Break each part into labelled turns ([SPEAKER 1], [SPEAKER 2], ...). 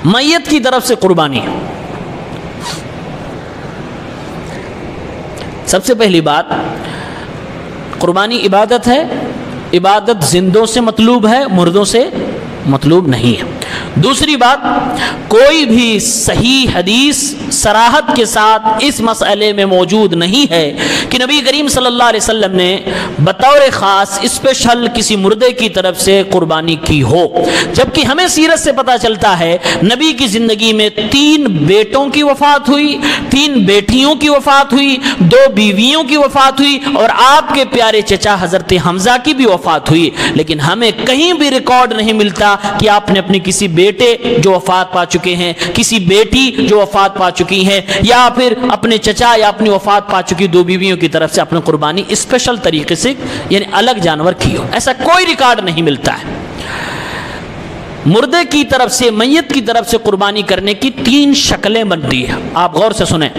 [SPEAKER 1] میت کی طرف سے قربانی. سب سے پہلی بات، قربانی عبادت ہے. عبادت زندوں سے مطلوب ہے، مردوں سے مطلوب نہیں ہے. دوسری بات، کوئی بھی صحیح حدیث صراحت کے ساتھ اس مسئلے میں موجود نہیں ہے کہ نبی کریم صلی اللہ علیہ وسلم نے بطور خاص اسپیشل کسی مردے کی طرف سے قربانی کی ہو. جبکہ ہمیں سیرت سے پتہ چلتا ہے نبی کی زندگی میں 3 بیٹوں کی وفات ہوئی، 3 بیٹیوں کی وفات ہوئی، 2 بیویوں کی وفات ہوئی، اور آپ کے پیارے چچا حضرت حمزہ کی بھی وفات ہوئی. لیکن ہمیں کہیں بھی ریکارڈ نہیں ملتا کہ آپ نے اپنی کسی بیٹے جو وفات پا چکے ہیں، کسی بیٹی جو وفات پا چکی ہیں، یا پھر اپنے چچا یا اپنی وفات پا چکی 2 بیویوں کی طرف سے اپنی قربانی اسپیشل طریقے سے یعنی الگ جانور کی ہو. ایسا کوئی ریکارڈ نہیں ملتا ہے. مردے کی طرف سے، میت کی طرف سے قربانی کرنے کی 3 شکلیں بنتی ہیں. آپ غور سے سنیں،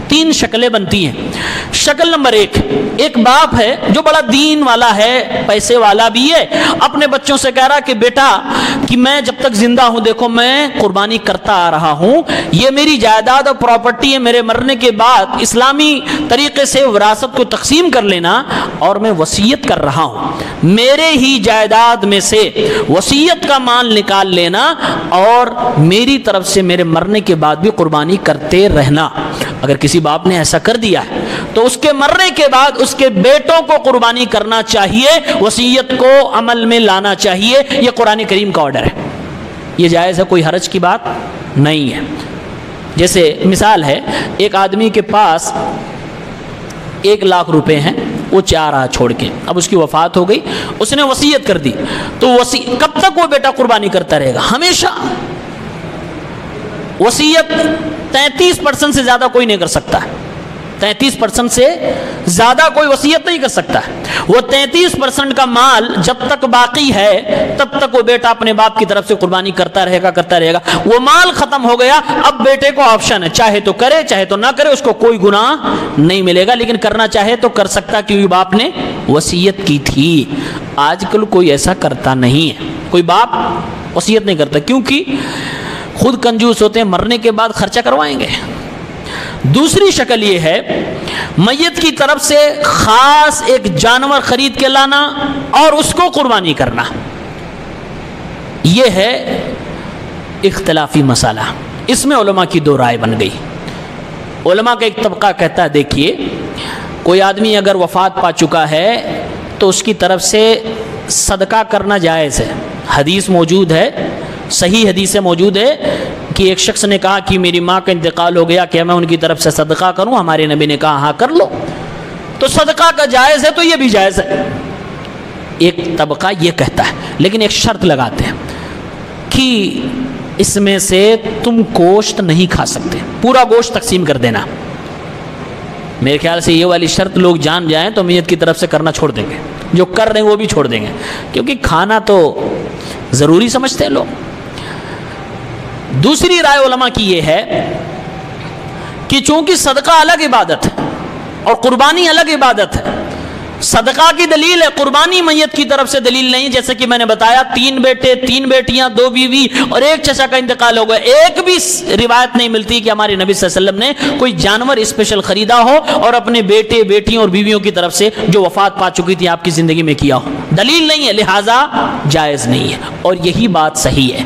[SPEAKER 1] 3 شکلیں بنتی ہیں. شکل نمبر 1، ایک باپ ہے جو بڑا دین والا ہے، پیسے والا بھی ہے، اپنے بچوں سے کہہ رہا کہ بیٹا کہ میں جب تک زندہ ہوں دیکھو میں قربانی کرتا آ رہا ہوں، یہ میری جائیداد اور پراپرٹی ہے، میرے مرنے کے بعد اسلامی طریقے سے وراثت کو تقسیم کر لینا، اور میں وصیت کر رہا ہوں، میرے ہی جائیداد میں سے وصیت کا مال نکال لینا اور میری طرف سے میرے مرنے کے بعد بھی قربانی کرتے رہنا. اگر کسی باپ نے ایسا کر دیا ہے تو اس کے مرنے کے بعد اس کے بیٹوں کو قربانی کرنا چاہیے، وصیت کو عمل میں لانا چاہیے. یہ قرآن کریم کا آرڈر ہے، یہ جائز ہے، کوئی حرج کی بات نہیں ہے. جیسے مثال ہے، ایک آدمی کے پاس 1 لاکھ روپے ہیں، وہ 4 رہا چھوڑ کے، اب اس کی وفات ہو گئی، اس نے وصیت کر دی، تو کب تک وہ بیٹا قربانی کرتا رہے گا؟ ہمیشہ. وصیت 33% سے زیادہ کوئی نہیں کر سکتا ہے، 33% سے زیادہ کوئی وصیت نہیں کر سکتا ہے. وہ 33% کا مال جب تک باقی ہے تب تک وہ بیٹا اپنے باپ کی طرف سے قربانی کرتا رہے گا. وہ مال ختم ہو گیا، اب بیٹے کو آپشن ہے، چاہے تو کرے چاہے تو نہ کرے، اس کو کوئی گناہ نہیں ملے گا، لیکن کرنا چاہے تو کر سکتا کیونکہ باپ نے وصیت کی تھی. آج کل کوئی ایسا کرتا نہیں ہے، کوئی باپ وصیت نہیں کرتا کیونکہ خود کنجوس ہوتے ہیں، مرنے کے بعد خرچہ کروائیں گے. دوسری شکل یہ ہے، میت کی طرف سے خاص ایک جانور خرید کے لانا اور اس کو قربانی کرنا. یہ ہے اختلافی مسئلہ. اس میں علماء کی 2 رائے بن گئی. علماء کا ایک طبقہ کہتا ہے دیکھیے، کوئی آدمی اگر وفات پا چکا ہے تو اس کی طرف سے صدقہ کرنا جائز ہے. حدیث موجود ہے، صحیح حدیث موجود ہے کہ ایک شخص نے کہا کہ میری ماں کا انتقال ہو گیا، کہ میں ان کی طرف سے صدقہ کروں؟ ہمارے نبی نے کہا ہاں کر لو. تو صدقہ کا جائز ہے تو یہ بھی جائز ہے. ایک طبقہ یہ کہتا ہے، لیکن ایک شرط لگاتے ہیں کہ اس میں سے تم گوشت نہیں کھا سکتے، پورا گوشت تقسیم کر دینا. میرے خیال سے یہ والی شرط لوگ جان جائیں تو میت کی طرف سے کرنا چھوڑ دیں گے، جو کر رہے ہیں وہ بھی چھوڑ دیں گے، کیونکہ کھانا تو ضروری سمجھتے ہیں لوگ. دوسری رائے علماء کی یہ ہے کہ چونکہ صدقہ الگ عبادت ہے اور قربانی الگ عبادت ہے، صدقہ کی دلیل ہے، قربانی میت کی طرف سے دلیل نہیں. جیسے کہ میں نے بتایا 3 بیٹے 3 بیٹیاں 2 بیوی اور ایک چچا کا انتقال ہو گیا، ایک بھی روایت نہیں ملتی کہ ہمارے نبی صلی اللہ علیہ وسلم نے کوئی جانور اسپیشل خریدا ہو اور اپنے بیٹے بیٹیوں اور بیویوں کی طرف سے جو وفات پا چکی تھی آپ کی زندگی میں کیا ہو. دلیل نہیں ہے، لہٰذا جائز نہیں ہے. اور یہی بات صحیح ہے.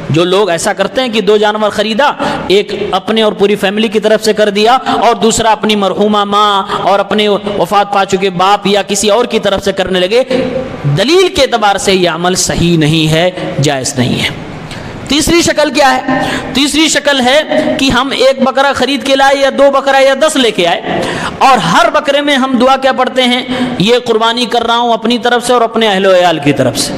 [SPEAKER 1] جو لوگ ایسا کرتے ہیں کہ 2 جانور خریدا، ایک اپنے اور پوری فیملی کی طرف سے کر دیا اور دوسرا اپنی مرحومہ ماں اور اپنے وفات پا چکے باپ یا کسی اور کی طرف سے کرنے لگے، دلیل کے اعتبار سے یہ عمل صحیح نہیں ہے، جائز نہیں ہے. تیسری شکل کیا ہے؟ تیسری شکل ہے کہ ہم 1 بکرا خرید کے لائے یا 2 بکرا یا 10 لے کے آئے، اور ہر بکرے میں ہم دعا کیا پڑھتے ہیں؟ یہ قربانی کر رہا ہوں اپنی طرف سے اور اپنے اہل و عیال کی طرف سے.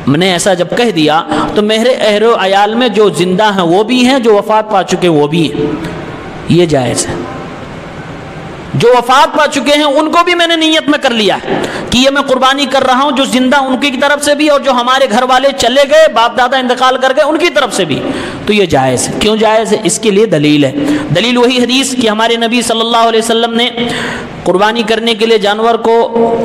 [SPEAKER 1] میں نے ایسا جب کہہ دیا تو میرے اہل و عیال میں جو زندہ ہیں وہ بھی ہیں، جو وفات پا چکے وہ بھی ہیں. یہ جائز ہے. جو وفات پا چکے ہیں ان کو بھی میں نے نیت میں کر لیا کہ کہ یہ میں قربانی کر رہا ہوں جو زندہ ان کی طرف سے بھی اور جو ہمارے گھر والے چلے گئے باپ دادا انتقال کر گئے ان کی طرف سے بھی، تو یہ جائز ہے۔ کیوں جائز ہے؟ اس کے لیے دلیل ہے، دلیل وہی حدیث کہ ہمارے نبی صلی اللہ علیہ وسلم نے قربانی کرنے کے لیے جانور کو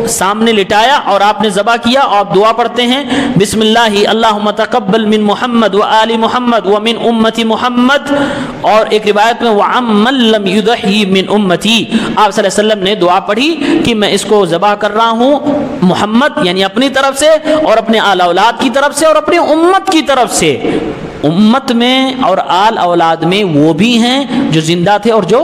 [SPEAKER 1] سامنے لٹایا اور آپ نے ذبح کیا، اور آپ دعا پڑھتے ہیں بسم اللہ اللہم تقبل من محمد و آل محمد و من امتی محمد، اور ایک روایت میں وَعَمَّن لَّمْ يُضَحِّ مِنْ أُمَّتِي، آپ صلی اللہ علیہ وسلم نے دعا پڑھی کہ میں اس کو ذبح کر رہا ہوں محمد یعنی اپنی طرف سے اور اپنے آل اولاد کی طرف سے اور اپنی امت کی طرف سے۔ امت میں اور آل اولاد میں وہ بھی ہیں جو زندہ تھے اور جو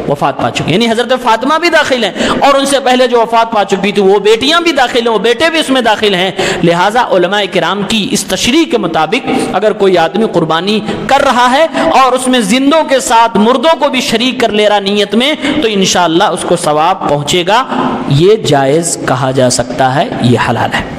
[SPEAKER 1] وفات پا چکے، یعنی حضرت فاطمہ بھی داخل ہیں، اور ان سے پہلے جو وفات پا چکی تھی وہ بیٹیاں بھی داخل ہیں، وہ بیٹے بھی اس میں داخل ہیں۔ لہٰذا علماء کرام کی اس تشریح کے مطابق اگر کوئی آدمی قربانی کر رہا ہے اور اس میں زندوں کے ساتھ مردوں کو بھی شریک کر لے رہا نیت میں، تو انشاءاللہ اس کو ثواب پہنچے گا۔ یہ جائز کہا جا سکتا ہے، یہ حلال ہے۔